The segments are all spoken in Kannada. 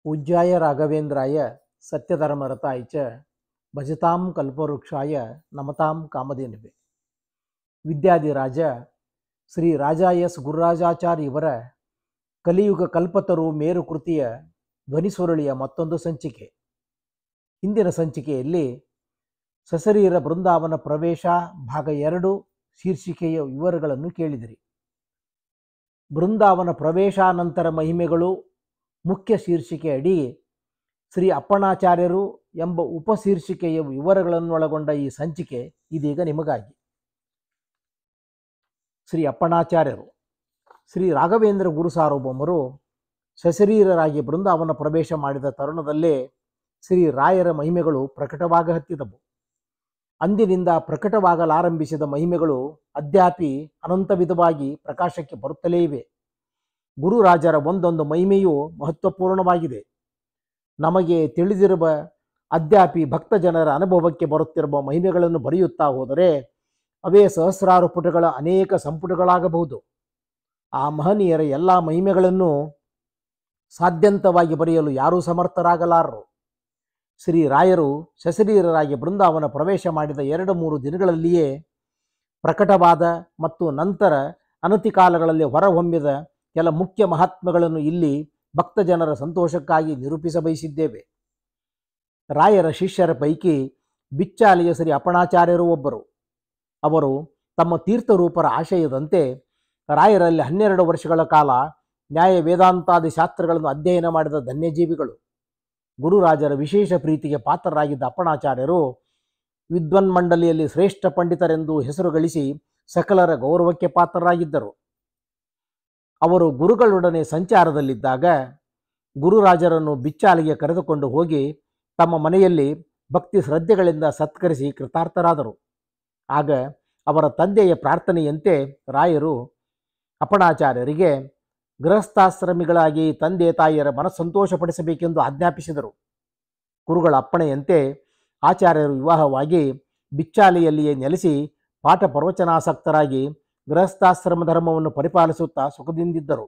पूज्याय राघवेंद्राय सत्यधर्मरताय च भजतां कल्पवृक्षाय नमतां कामधेनुवे. ವಿದ್ಯಾಧಿರಾಜ ಶ್ರೀ ರಾಜ ಎಸ್ ಗುರುರಾಜಾಚಾರ್ಯ ಇವರ ಕಲಿಯುಗ ಕಲ್ಪತರು ಮೇರು ಕೃತಿಯ ಧ್ವನಿಸುರುಳಿಯ ಮತ್ತೊಂದು ಸಂಚಿಕೆ. ಹಿಂದಿನ ಸಂಚಿಕೆಯಲ್ಲಿ ಸಶರೀರ ಬೃಂದಾವನ ಪ್ರವೇಶ ಭಾಗ 2 ಶೀರ್ಷಿಕೆಯ ವಿವರಗಳನ್ನು ಕೇಳಿದಿರಿ. ಬೃಂದಾವನ ಪ್ರವೇಶಾನಂತರ ಮಹಿಮೆಗಳು ಮುಖ್ಯ ಶೀರ್ಷಿಕೆ ಅಡಿ ಶ್ರೀ ಅಪ್ಪಣಾಚಾರ್ಯರು ಎಂಬ ಉಪಶೀರ್ಷಿಕೆಯ ವಿವರಗಳನ್ನೊಳಗೊಂಡ ಈ ಸಂಚಿಕೆ ಇದೀಗ ನಿಮಗಾಗಿ. ಶ್ರೀ ಅಪ್ಪಣಾಚಾರ್ಯರು ಶ್ರೀ ರಾಘವೇಂದ್ರ ಗುರು ಸಾರ್ವಭೌಮರು ಸಶರೀರರಾಗಿ ಬೃಂದಾವನ ಪ್ರವೇಶ ಮಾಡಿದ ತರುಣದಲ್ಲೇ ಶ್ರೀ ರಾಯರ ಮಹಿಮೆಗಳು ಪ್ರಕಟವಾಗ ಹತ್ತಿದವು. ಅಂದಿನಿಂದ ಪ್ರಕಟವಾಗಲಾರಂಭಿಸಿದ ಮಹಿಮೆಗಳು ಅದ್ಯಾಪಿ ಅನಂತ ವಿಧವಾಗಿ ಪ್ರಕಾಶಕ್ಕೆ ಬರುತ್ತಲೇ ಇವೆ. ಗುರುರಾಜರ ಒಂದೊಂದು ಮಹಿಮೆಯೂ ಮಹತ್ವಪೂರ್ಣವಾಗಿದೆ. ನಮಗೆ ತಿಳಿದಿರುವ ಅದ್ಯಾಪಿ ಭಕ್ತ ಜನರ ಅನುಭವಕ್ಕೆ ಬರುತ್ತಿರುವ ಮಹಿಮೆಗಳನ್ನು ಬರೆಯುತ್ತಾ ಹೋದರೆ ಅವೇ ಸಹಸ್ರಾರು ಪುಟಗಳ ಅನೇಕ ಸಂಪುಟಗಳಾಗಬಹುದು. ಆ ಮಹನೀಯರ ಎಲ್ಲ ಮಹಿಮೆಗಳನ್ನು ಸಾಧ್ಯಂತವಾಗಿ ಬರೆಯಲು ಯಾರೂ ಸಮರ್ಥರಾಗಲಾರರು. ಶ್ರೀ ರಾಯರು ಸಶರೀರರಾಗಿ ಬೃಂದಾವನ ಪ್ರವೇಶ ಮಾಡಿದ 2-3 ದಿನಗಳಲ್ಲಿಯೇ ಪ್ರಕಟವಾದ ಮತ್ತು ನಂತರ ಅನತಿ ಕಾಲಗಳಲ್ಲಿ ಹೊರಹೊಮ್ಮಿದ ಕೆಲ ಮುಖ್ಯ ಮಹಾತ್ಮೆಗಳನ್ನು ಇಲ್ಲಿ ಭಕ್ತ ಜನರ ಸಂತೋಷಕ್ಕಾಗಿ ನಿರೂಪಿಸಬಯಸಿದ್ದೇವೆ. ರಾಯರ ಶಿಷ್ಯರ ಪೈಕಿ ಬಿಚ್ಚಾಲಿಯ ಶ್ರೀ ಅಪ್ಪಣಾಚಾರ್ಯರು ಒಬ್ಬರು. ಅವರು ತಮ್ಮ ತೀರ್ಥರೂಪರ ಆಶಯದಂತೆ ರಾಯರಲ್ಲಿ 12 ವರ್ಷಗಳ ಕಾಲ ನ್ಯಾಯ ವೇದಾಂತಾದಿ ಶಾಸ್ತ್ರಗಳನ್ನು ಅಧ್ಯಯನ ಮಾಡಿದ ಧನ್ಯಜೀವಿಗಳು. ಗುರುರಾಜರ ವಿಶೇಷ ಪ್ರೀತಿಗೆ ಪಾತ್ರರಾಗಿದ್ದ ಅಪ್ಪಣಾಚಾರ್ಯರು ವಿದ್ವನ್ಮಂಡಲಿಯಲ್ಲಿ ಶ್ರೇಷ್ಠ ಪಂಡಿತರೆಂದು ಹೆಸರು ಗಳಿಸಿ ಸಕಲರ ಗೌರವಕ್ಕೆ ಪಾತ್ರರಾಗಿದ್ದರು. ಅವರು ಗುರುಗಳೊಡನೆ ಸಂಚಾರದಲ್ಲಿದ್ದಾಗ ಗುರುರಾಜರನ್ನು ಬಿಚ್ಚಾಲಿಗೆ ಕರೆದುಕೊಂಡು ಹೋಗಿ ತಮ್ಮ ಮನೆಯಲ್ಲಿ ಭಕ್ತಿ ಶ್ರದ್ಧೆಗಳಿಂದ ಸತ್ಕರಿಸಿ ಕೃತಾರ್ಥರಾದರು. ಆಗ ಅವರ ತಂದೆಯ ಪ್ರಾರ್ಥನೆಯಂತೆ ರಾಯರು ಅಪ್ಪಣಾಚಾರ್ಯರಿಗೆ ಗೃಹಸ್ಥಾಶ್ರಮಿಗಳಾಗಿ ತಂದೆ ತಾಯಿಯರ ಮನಸ್ಸಂತೋಷಪಡಿಸಬೇಕೆಂದು ಆಜ್ಞಾಪಿಸಿದರು. ಗುರುಗಳ ಅಪ್ಪಣೆಯಂತೆ ಆಚಾರ್ಯರು ವಿವಾಹವಾಗಿ ಬಿಚ್ಚಾಲಿಯಲ್ಲಿಯೇ ನೆಲೆಸಿ ಪಾಠ ಪ್ರವಚನಾಸಕ್ತರಾಗಿ ಗೃಹಸ್ಥಾಶ್ರಮ ಧರ್ಮವನ್ನು ಪರಿಪಾಲಿಸುತ್ತಾ ಸುಖದಿಂದಿದ್ದರು.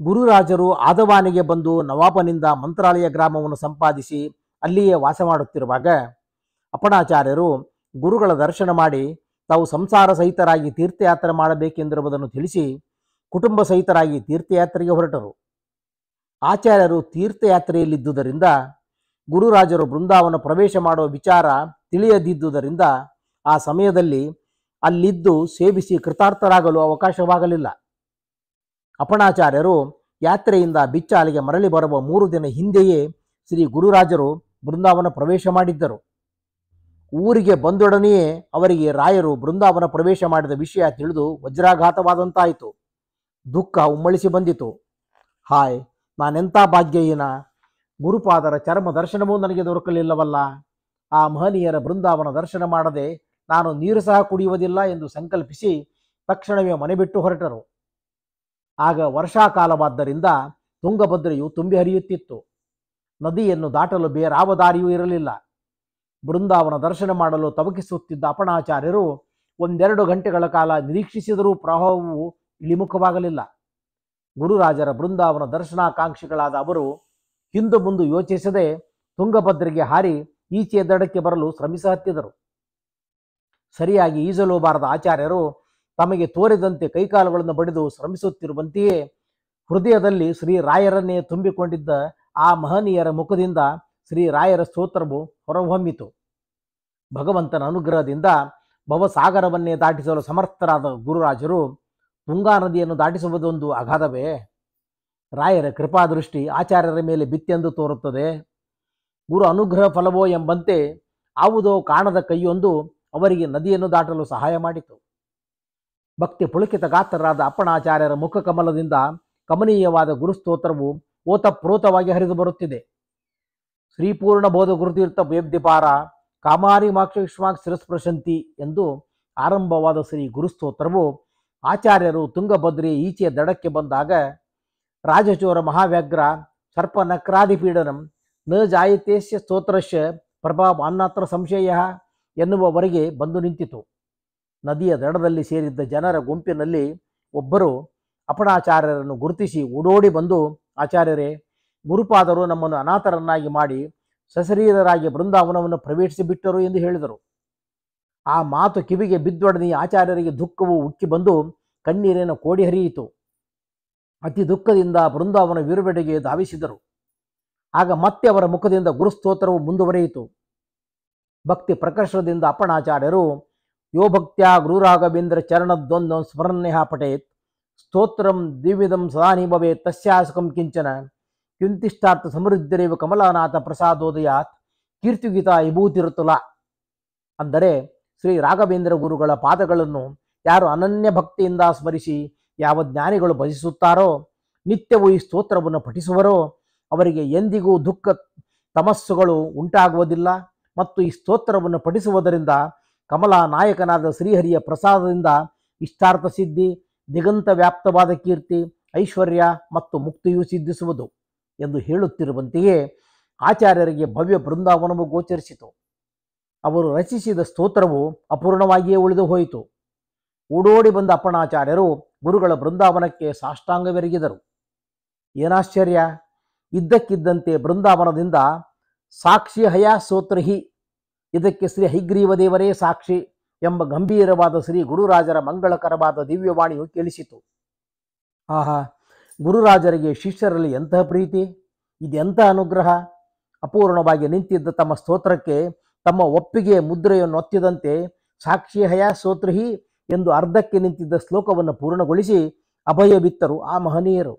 ಗುರುರಾಜರು ಆದವಾನಿಗೆ ಬಂದು ನವಾಬನಿಂದ ಮಂತ್ರಾಲಯ ಗ್ರಾಮವನ್ನು ಸಂಪಾದಿಸಿ ಅಲ್ಲಿಯೇ ವಾಸ ಮಾಡುತ್ತಿರುವಾಗ ಅಪ್ಪಣಾಚಾರ್ಯರು ಗುರುಗಳ ದರ್ಶನ ಮಾಡಿ ತಾವು ಸಂಸಾರ ಸಹಿತರಾಗಿ ತೀರ್ಥಯಾತ್ರೆ ಮಾಡಬೇಕೆಂದಿರುವುದನ್ನು ತಿಳಿಸಿ ಕುಟುಂಬ ಸಹಿತರಾಗಿ ತೀರ್ಥಯಾತ್ರೆಗೆ ಹೊರಟರು. ಆಚಾರ್ಯರು ತೀರ್ಥಯಾತ್ರೆಯಲ್ಲಿದ್ದುದರಿಂದ ಗುರುರಾಜರು ಬೃಂದಾವನ ಪ್ರವೇಶ ಮಾಡುವ ವಿಚಾರ ತಿಳಿಯದಿದ್ದುದರಿಂದ ಆ ಸಮಯದಲ್ಲಿ ಅಲ್ಲಿದ್ದು ಸೇವಿಸಿ ಕೃತಾರ್ಥರಾಗಲು ಅವಕಾಶವಾಗಲಿಲ್ಲ. ಅಪ್ಪಣಾಚಾರ್ಯರು ಯಾತ್ರೆಯಿಂದ ಬಿಚ್ಚಾಲಿಗೆ ಮರಳಿ ಬರುವ 3 ದಿನ ಹಿಂದೆಯೇ ಶ್ರೀ ಗುರುರಾಜರು ಬೃಂದಾವನ ಪ್ರವೇಶ ಮಾಡಿದ್ದರು. ಊರಿಗೆ ಬಂದೊಡನೆಯೇ ಅವರಿಗೆ ರಾಯರು ಬೃಂದಾವನ ಪ್ರವೇಶ ಮಾಡಿದ ವಿಷಯ ತಿಳಿದು ವಜ್ರಾಘಾತವಾದಂತಾಯಿತು. ದುಃಖ ಉಮ್ಮಳಿಸಿ ಬಂದಿತು. ಹಾಯ್, ನಾನೆಂಥ ಭಾಗ್ಯಹೀನ! ಗುರುಪಾದರ ಚರ್ಮ ದರ್ಶನವೂ ನನಗೆ ದೊರಕಲಿಲ್ಲವಲ್ಲ. ಆ ಮಹನೀಯರ ಬೃಂದಾವನ ದರ್ಶನ ಮಾಡದೆ ನಾನು ನೀರು ಸಹ ಕುಡಿಯುವುದಿಲ್ಲ ಎಂದು ಸಂಕಲ್ಪಿಸಿ ತಕ್ಷಣವೇ ಮನೆ ಬಿಟ್ಟು ಹೊರಟರು. ಆಗ ವರ್ಷಾಕಾಲವಾದ್ದರಿಂದ ತುಂಗಭದ್ರೆಯು ತುಂಬಿ ಹರಿಯುತ್ತಿತ್ತು. ನದಿಯನ್ನು ದಾಟಲು ಬೇರಾವ ದಾರಿಯೂ ಇರಲಿಲ್ಲ. ಬೃಂದಾವನ ದರ್ಶನ ಮಾಡಲು ತವಕಿಸುತ್ತಿದ್ದ ಅಪ್ಪಣಾಚಾರ್ಯರು 1-2 ಗಂಟೆಗಳ ಕಾಲ ನಿರೀಕ್ಷಿಸಿದರೂ ಪ್ರವಾಹವು ಇಳಿಮುಖವಾಗಲಿಲ್ಲ. ಗುರುರಾಜರ ಬೃಂದಾವನ ದರ್ಶನಾಕಾಂಕ್ಷಿಗಳಾದ ಅವರು ಹಿಂದು ಮುಂದು ಯೋಚಿಸದೆ ತುಂಗಭದ್ರೆಗೆ ಹಾರಿ ಈಚೆಯ ದಡಕ್ಕೆ ಬರಲು ಶ್ರಮಿಸ ಹತ್ತಿದರು. ಸರಿಯಾಗಿ ಈಜಲು ಬಾರದ ಆಚಾರ್ಯರು ತಮಗೆ ತೋರಿದಂತೆ ಕೈಕಾಲುಗಳನ್ನು ಬಡಿದು ಶ್ರಮಿಸುತ್ತಿರುವಂತೆಯೇ ಹೃದಯದಲ್ಲಿ ಶ್ರೀ ರಾಯರನ್ನೇ ತುಂಬಿಕೊಂಡಿದ್ದ ಆ ಮಹನೀಯರ ಮುಖದಿಂದ ಶ್ರೀ ರಾಯರ ಸ್ತೋತ್ರವು ಹೊರಹೊಮ್ಮಿತು. ಭಗವಂತನ ಅನುಗ್ರಹದಿಂದ ಭವಸಾಗರವನ್ನೇ ದಾಟಿಸಲು ಸಮರ್ಥರಾದ ಗುರುರಾಜರು ತುಂಗಾ ನದಿಯನ್ನು ದಾಟಿಸುವುದೊಂದು ಅಗಾಧವೇ? ರಾಯರ ಕೃಪಾದೃಷ್ಟಿ ಆಚಾರ್ಯರ ಮೇಲೆ ಬಿತ್ತೆಂದು ತೋರುತ್ತದೆ. ಗುರು ಅನುಗ್ರಹ ಫಲವೋ ಎಂಬಂತೆ ಯಾವುದೋ ಕಾಣದ ಕೈಯೊಂದು ಅವರಿಗೆ ನದಿಯನ್ನು ದಾಟಲು ಸಹಾಯ ಮಾಡಿತು. ಭಕ್ತಿ ಪುಳಕಿತ ಗಾತ್ರರಾದ ಅಪ್ಪಣಾಚಾರ್ಯರ ಮುಖ ಕಮಲದಿಂದ ಕಮನೀಯವಾದ ಗುರುಸ್ತೋತ್ರವು ಓತಪ್ರೋತವಾಗಿ ಹರಿದು ಬರುತ್ತಿದೆ. ಶ್ರೀಪೂರ್ಣ ಬೋಧ ಗುರುತೀರ್ಥ ವೇಬ್ದಿಪಾರ ಕಾಮಾರಿ ಮಾಕ್ಷಿಷ್ಮಾಕ್ ಶಿರಸ್ಪೃಶಂತಿ ಎಂದು ಆರಂಭವಾದ ಶ್ರೀ ಗುರುಸ್ತೋತ್ರವು ಆಚಾರ್ಯರು ತುಂಗಭದ್ರೆ ಈಚೆಯ ದಡಕ್ಕೆ ಬಂದಾಗ ರಾಜಚೋರ ಮಹಾವ್ಯಾಘ್ರ ಸರ್ಪ ನಕ್ರಾದಿಪೀಡನಂ ನ ಜಾಯತೇಸ್ಯ ಸ್ತೋತ್ರಶ್ಯ ಪ್ರಭಾವ ಅನ್ನತ್ರ ಸಂಶಯ ಎನ್ನುವವರೆಗೆ ಬಂದು ನಿಂತಿತು. ನದಿಯ ದಡದಲ್ಲಿ ಸೇರಿದ್ದ ಜನರ ಗುಂಪಿನಲ್ಲಿ ಒಬ್ಬರು ಅಪ್ಪಣಾಚಾರ್ಯರನ್ನು ಗುರುತಿಸಿ ಓಡೋಡಿ ಬಂದು, ಆಚಾರ್ಯರೇ, ಗುರುಪಾದರು ನಮ್ಮನ್ನು ಅನಾಥರನ್ನಾಗಿ ಮಾಡಿ ಸಶರೀರರಾಗಿ ಬೃಂದಾವನವನ್ನು ಪ್ರವೇಶಿಸಿಬಿಟ್ಟರು ಎಂದು ಹೇಳಿದರು. ಆ ಮಾತು ಕಿವಿಗೆ ಬಿದ್ದೊಡನೆ ಆಚಾರ್ಯರಿಗೆ ದುಃಖವು ಉಕ್ಕಿ ಬಂದು ಕಣ್ಣೀರಿನ ಕೋಡಿ ಹರಿಯಿತು. ಅತಿ ದುಃಖದಿಂದ ಬೃಂದಾವನ ವೀರವೆಡೆಗೆ ಧಾವಿಸಿದರು. ಆಗ ಮತ್ತೆ ಅವರ ಮುಖದಿಂದ ಗುರುಸ್ತೋತ್ರವು ಮುಂದುವರಿಯಿತು. ಭಕ್ತಿ ಪ್ರಕರ್ಷದಿಂದ ಅಪ್ಪಣಾಚಾರ್ಯರು ಯೋ ಭಕ್ತ್ಯಾ ಗುರುರಾಘವೇಂದ್ರ ಚರಣದ್ವಂದ್ವ ಸ್ಮರಣ್ಯ ಪಠೇತ್ ಸ್ತೋತ್ರಂ ದಿವ್ಯದಂ ಸದಾನಿ ಭವೇತ್ ತಸ್ಯಾಸಕಂ ಕಿಂಚನ ಕಿಂತಿಷ್ಟಾರ್ಥ ಸಮೃದ್ಧಿರೇವ ಕಮಲಾನಾಥ ಪ್ರಸಾದೋದಯಾತ್ ಕೀರ್ತಿಗೀತ ವಿಭೂತಿರುತುಲ. ಅಂದರೆ ಶ್ರೀ ರಾಘವೇಂದ್ರ ಗುರುಗಳ ಪಾದಗಳನ್ನು ಯಾರು ಅನನ್ಯ ಭಕ್ತಿಯಿಂದ ಸ್ಮರಿಸಿ ಯಾವ ಜ್ಞಾನಿಗಳು ಭಜಿಸುತ್ತಾರೋ, ನಿತ್ಯವೂ ಈ ಸ್ತೋತ್ರವನ್ನು ಪಠಿಸುವರೋ ಅವರಿಗೆ ಎಂದಿಗೂ ದುಃಖ ತಮಸ್ಸುಗಳು ಉಂಟಾಗುವುದಿಲ್ಲ. ಮತ್ತು ಈ ಸ್ತೋತ್ರವನ್ನು ಪಠಿಸುವುದರಿಂದ ಕಮಲಾ ನಾಯಕನಾದ ಶ್ರೀಹರಿಯ ಪ್ರಸಾದದಿಂದ ಇಷ್ಟಾರ್ಥ ಸಿದ್ಧಿ, ದಿಗಂತ ವ್ಯಾಪ್ತವಾದ ಕೀರ್ತಿ, ಐಶ್ವರ್ಯ ಮತ್ತು ಮುಕ್ತಿಯು ಸಿದ್ಧಿಸುವುದು ಎಂದು ಹೇಳುತ್ತಿರುವಂತೆಯೇ ಆಚಾರ್ಯರಿಗೆ ಭವ್ಯ ಬೃಂದಾವನವು ಗೋಚರಿಸಿತು. ಅವರು ರಚಿಸಿದ ಸ್ತೋತ್ರವು ಅಪೂರ್ಣವಾಗಿಯೇ ಉಳಿದು ಹೋಯಿತು. ಓಡೋಡಿ ಬಂದ ಅಪ್ಪಣಾಚಾರ್ಯರು ಗುರುಗಳ ಬೃಂದಾವನಕ್ಕೆ ಸಾಷ್ಟಾಂಗವೆರಗಿದರು. ಏನಾಶ್ಚರ್ಯ! ಇದ್ದಕ್ಕಿದ್ದಂತೆ ಬೃಂದಾವನದಿಂದ ಸಾಕ್ಷಿ ಹಯಾ ಸ್ತೋತ್ರಹಿ, ಇದಕ್ಕೆ ಶ್ರೀ ಹೈಗ್ರೀವ ದೇವರೇ ಸಾಕ್ಷಿ ಎಂಬ ಗಂಭೀರವಾದ ಶ್ರೀ ಗುರುರಾಜರ ಮಂಗಳಕರವಾದ ದಿವ್ಯವಾಣಿಯು ಕೇಳಿಸಿತು. ಆಹಾ, ಗುರುರಾಜರಿಗೆ ಶಿಷ್ಯರಲ್ಲಿ ಎಂತಹ ಪ್ರೀತಿ, ಇದೆಂಥ ಅನುಗ್ರಹ! ಅಪೂರ್ಣವಾಗಿ ನಿಂತಿದ್ದ ತಮ್ಮ ಸ್ತೋತ್ರಕ್ಕೆ ತಮ್ಮ ಒಪ್ಪಿಗೆಯ ಮುದ್ರೆಯನ್ನು ಒತ್ತಿದಂತೆ ಸಾಕ್ಷಿ ಹಯಾ ಸ್ತೋತ್ರಹಿ ಎಂದು ಅರ್ಧಕ್ಕೆ ನಿಂತಿದ್ದ ಶ್ಲೋಕವನ್ನು ಪೂರ್ಣಗೊಳಿಸಿ ಅಭಯ ಬಿತ್ತರು ಆ ಮಹನೀಯರು.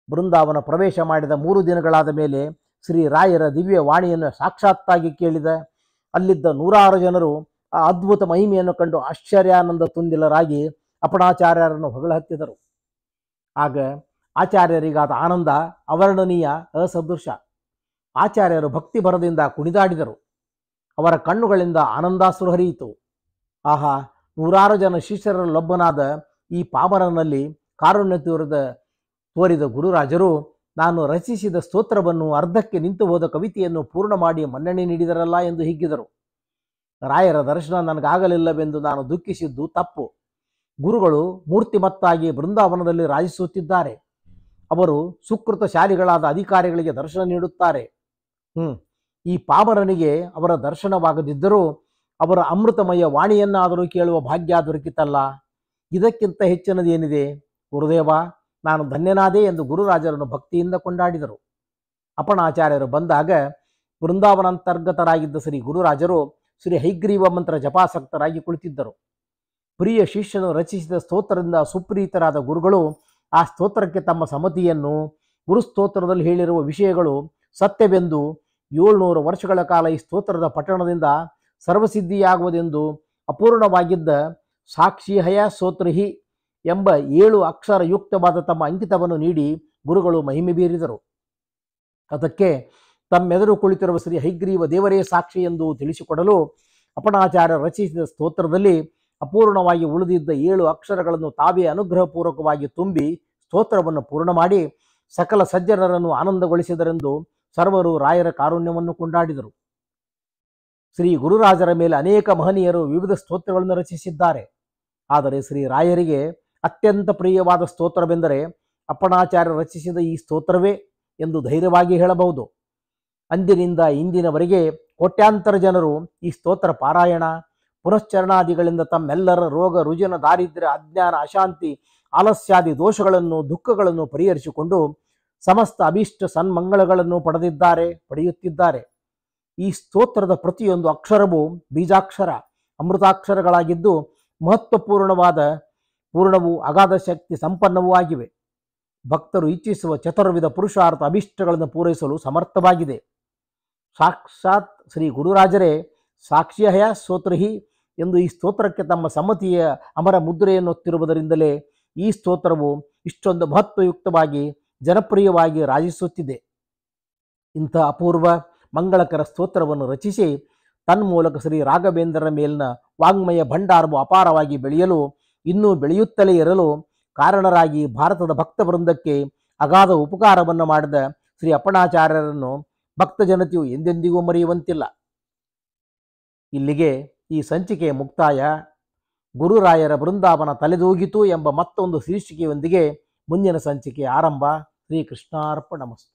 ಬೃಂದಾವನ ಪ್ರವೇಶ ಮಾಡಿದ 3 ದಿನಗಳಾದ ಮೇಲೆ ಶ್ರೀ ರಾಯರ ದಿವ್ಯ ವಾಣಿಯನ್ನು ಸಾಕ್ಷಾತ್ತಾಗಿ ಕೇಳಿದ ಅಲ್ಲಿದ್ದ 100 ಜನರು ಆ ಅದ್ಭುತ ಮಹಿಮೆಯನ್ನು ಕಂಡು ಆಶ್ಚರ್ಯಾನಂದ ತುಂದಿಲರಾಗಿ ಅಪ್ಪಣಾಚಾರ್ಯರನ್ನು ಹೊಗಳಹತ್ತಿದರು. ಆಗ ಆಚಾರ್ಯರಿಗಾದ ಆನಂದ ಅವರ್ಣನೀಯ, ಅಸದೃಶ. ಆಚಾರ್ಯರು ಭಕ್ತಿ ಭರದಿಂದ ಕುಣಿದಾಡಿದರು. ಅವರ ಕಣ್ಣುಗಳಿಂದ ಆನಂದಾಶ್ರು ಹರಿಯಿತು. ಆಹಾ, 100 ಜನ ಶಿಷ್ಯರಲ್ಲೊಬ್ಬನಾದ ಈ ಪಾಮರನಲ್ಲಿ ಕಾರುಣ್ಯ ತೋರಿದ ಗುರುರಾಜರು ನಾನು ರಚಿಸಿದ ಸ್ತೋತ್ರವನ್ನು ಅರ್ಧಕ್ಕೆ ನಿಂತು ಹೋದ ಕವಿತೆಯನ್ನು ಪೂರ್ಣ ಮಾಡಿ ಮನ್ನಣೆ ನೀಡಿದರಲ್ಲ ಎಂದು ಹಿಗ್ಗಿದರು. ರಾಯರ ದರ್ಶನ ನನಗಾಗಲಿಲ್ಲವೆಂದು ನಾನು ದುಃಖಿಸಿದ್ದು ತಪ್ಪು. ಗುರುಗಳು ಮೂರ್ತಿಮತ್ತಾಗಿ ಬೃಂದಾವನದಲ್ಲಿ ರಾಜಿಸುತ್ತಿದ್ದಾರೆ. ಅವರು ಸುಕೃತಶಾಲಿಗಳಾದ ಅಧಿಕಾರಿಗಳಿಗೆ ದರ್ಶನ ನೀಡುತ್ತಾರೆ. ಈ ಪಾಮರನಿಗೆ ಅವರ ದರ್ಶನವಾಗದಿದ್ದರೂ ಅವರ ಅಮೃತಮಯ ವಾಣಿಯನ್ನಾದರೂ ಕೇಳುವ ಭಾಗ್ಯ ದೊರಕಿತಲ್ಲ. ಇದಕ್ಕಿಂತ ಹೆಚ್ಚಿನದೇನಿದೆ? ಗುರುದೇವ, ನಾನು ಧನ್ಯನಾದೆ ಎಂದು ಗುರುರಾಜರನ್ನು ಭಕ್ತಿಯಿಂದ ಕೊಂಡಾಡಿದರು. ಅಪ್ಪಣಾಚಾರ್ಯರು ಬಂದಾಗ ಬೃಂದಾವನಾಂತರ್ಗತರಾಗಿದ್ದ ಶ್ರೀ ಗುರುರಾಜರು ಶ್ರೀ ಹೈಗ್ರೀವ ಮಂತ್ರ ಜಪಾಸಕ್ತರಾಗಿ ಕುಳಿತಿದ್ದರು. ಪ್ರಿಯ ಶಿಷ್ಯನು ರಚಿಸಿದ ಸ್ತೋತ್ರದಿಂದ ಸುಪ್ರೀತರಾದ ಗುರುಗಳು ಆ ಸ್ತೋತ್ರಕ್ಕೆ ತಮ್ಮ ಸಮ್ಮತಿಯನ್ನು, ಗುರುಸ್ತೋತ್ರದಲ್ಲಿ ಹೇಳಿರುವ ವಿಷಯಗಳು ಸತ್ಯವೆಂದು, 700 ವರ್ಷಗಳ ಕಾಲ ಈ ಸ್ತೋತ್ರದ ಪಠಣದಿಂದ ಸರ್ವಸಿದ್ಧಿಯಾಗುವುದೆಂದು ಅಪೂರ್ಣವಾಗಿದ್ದ ಸಾಕ್ಷಿ ಹಯಾ ಸ್ತೋತ್ರಹಿ ಎಂಬ 7 ಅಕ್ಷರಯುಕ್ತವಾದ ತಮ್ಮ ಅಂಕಿತವನ್ನು ನೀಡಿ ಗುರುಗಳು ಮಹಿಮೆ ಬೀರಿದರು. ಅದಕ್ಕೆ ತಮ್ಮೆದುರು ಕುಳಿತಿರುವ ಶ್ರೀ ಹೈಗ್ರೀವ ದೇವರೇ ಸಾಕ್ಷಿ ಎಂದು ತಿಳಿಸಿಕೊಡಲು ಅಪ್ಪಣಾಚಾರ್ಯ ರಚಿಸಿದ ಸ್ತೋತ್ರದಲ್ಲಿ ಅಪೂರ್ಣವಾಗಿ ಉಳಿದಿದ್ದ 7 ಅಕ್ಷರಗಳನ್ನು ತಾವೇ ಅನುಗ್ರಹಪೂರ್ವಕವಾಗಿ ತುಂಬಿ ಸ್ತೋತ್ರವನ್ನು ಪೂರ್ಣ ಮಾಡಿ ಸಕಲ ಸಜ್ಜನರನ್ನು ಆನಂದಗೊಳಿಸಿದರೆಂದು ಸರ್ವರು ರಾಯರ ಕಾರುಣ್ಯವನ್ನು ಕೊಂಡಾಡಿದರು. ಶ್ರೀ ಗುರುರಾಜರ ಮೇಲೆ ಅನೇಕ ಮಹನೀಯರು ವಿವಿಧ ಸ್ತೋತ್ರಗಳನ್ನು ರಚಿಸಿದ್ದಾರೆ. ಆದರೆ ಶ್ರೀ ರಾಯರಿಗೆ ಅತ್ಯಂತ ಪ್ರಿಯವಾದ ಸ್ತೋತ್ರವೆಂದರೆ ಅಪ್ಪಣಾಚಾರ್ಯ ರಚಿಸಿದ ಈ ಸ್ತೋತ್ರವೇ ಎಂದು ಧೈರ್ಯವಾಗಿ ಹೇಳಬಹುದು. ಅಂದಿನಿಂದ ಇಂದಿನವರೆಗೆ ಕೋಟ್ಯಾಂತರ ಜನರು ಈ ಸ್ತೋತ್ರ ಪಾರಾಯಣ ಪುನಶ್ಚರಣಾದಿಗಳಿಂದ ತಮ್ಮೆಲ್ಲರ ರೋಗ ರುಜಿನ ದಾರಿದ್ರ್ಯ ಅಜ್ಞಾನ ಅಶಾಂತಿ ಆಲಸ್ಯಾದಿ ದೋಷಗಳನ್ನು ದುಃಖಗಳನ್ನು ಪರಿಹರಿಸಿಕೊಂಡು ಸಮಸ್ತ ಅಭೀಷ್ಟ ಸನ್ಮಂಗಳಗಳನ್ನು ಪಡೆಯುತ್ತಿದ್ದಾರೆ. ಈ ಸ್ತೋತ್ರದ ಪ್ರತಿಯೊಂದು ಅಕ್ಷರವೂ ಬೀಜಾಕ್ಷರ ಅಮೃತಾಕ್ಷರಗಳಾಗಿದ್ದು ಪೂರ್ಣವೂ ಅಗಾಧ ಶಕ್ತಿ ಸಂಪನ್ನವೂ ಆಗಿವೆ. ಭಕ್ತರು ಇಚ್ಛಿಸುವ ಚತುರ್ವಿಧ ಪುರುಷಾರ್ಥ ಅಭೀಷ್ಟಗಳನ್ನು ಪೂರೈಸಲು ಸಮರ್ಥವಾಗಿದೆ. ಸಾಕ್ಷಾತ್ ಶ್ರೀ ಗುರುರಾಜರೇ ಸಾಕ್ಷಿ ಹಯಾ ಸ್ತೋತ್ರಹಿ ಎಂದು ಈ ಸ್ತೋತ್ರಕ್ಕೆ ತಮ್ಮ ಸಮ್ಮತಿಯ ಅಮರ ಮುದ್ರೆಯನ್ನು ಒತ್ತಿರುವುದರಿಂದಲೇ ಈ ಸ್ತೋತ್ರವು ಇಷ್ಟೊಂದು ಮಹತ್ವಯುಕ್ತವಾಗಿ ಜನಪ್ರಿಯವಾಗಿ ರಾಜಿಸುತ್ತಿದೆ. ಇಂಥ ಅಪೂರ್ವ ಮಂಗಳಕರ ಸ್ತೋತ್ರವನ್ನು ರಚಿಸಿ ತನ್ಮೂಲಕ ಶ್ರೀ ರಾಘವೇಂದ್ರರ ಮೇಲಿನ ವಾಂಗ್ಮಯ ಭಂಡಾರವು ಅಪಾರವಾಗಿ ಬೆಳೆಯಲು ಇನ್ನೂ ಬೆಳೆಯುತ್ತಲೇ ಇರಲು ಕಾರಣರಾಗಿ ಭಾರತದ ಭಕ್ತ ವೃಂದಕ್ಕೆ ಅಗಾಧ ಉಪಕಾರವನ್ನು ಮಾಡಿದ ಶ್ರೀ ಅಪ್ಪಣಾಚಾರ್ಯರನ್ನು ಭಕ್ತ ಜನತೆಯು ಎಂದೆಂದಿಗೂ ಮರೆಯುವಂತಿಲ್ಲ. ಇಲ್ಲಿಗೆ ಈ ಸಂಚಿಕೆಯ ಮುಕ್ತಾಯ. ಗುರುರಾಯರ ಬೃಂದಾವನ ತಲೆದೂಗಿತು ಎಂಬ ಮತ್ತೊಂದು ಶೀರ್ಷಿಕೆಯೊಂದಿಗೆ ಮುಂದಿನ ಸಂಚಿಕೆ ಆರಂಭ. ಶ್ರೀಕೃಷ್ಣಾರ್ಪಣಮಸ್ತು.